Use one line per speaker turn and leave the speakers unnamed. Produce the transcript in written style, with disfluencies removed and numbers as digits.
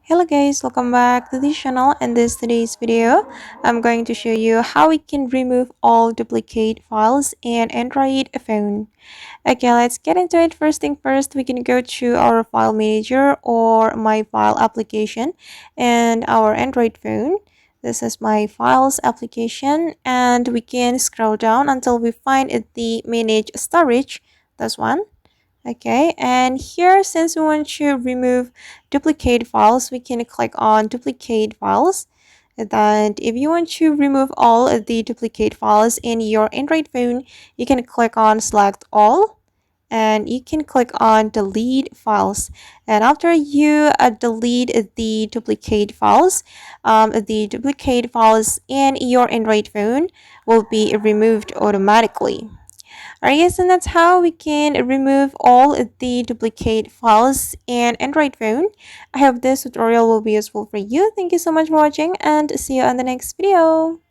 Hello guys, welcome back to this channel. In today's video, I'm going to show you how we can remove all duplicate files in Android phone. Okay, let's get into it. First thing first, we can go to our file manager or my file application and our Android phone. This is my files application, and we can scroll down until we find the manage storage. That's one. Okay, and here, since we want to remove duplicate files, we can click on duplicate files. And if you want to remove all of the duplicate files in your Android phone, you can click on select all, and you can click on delete files. And after you delete the duplicate files in your Android phone will be removed automatically. Alright guys, and that's how we can remove all the duplicate files in Android phone. I hope this tutorial will be useful for you. Thank you so much for watching, and see you on the next video.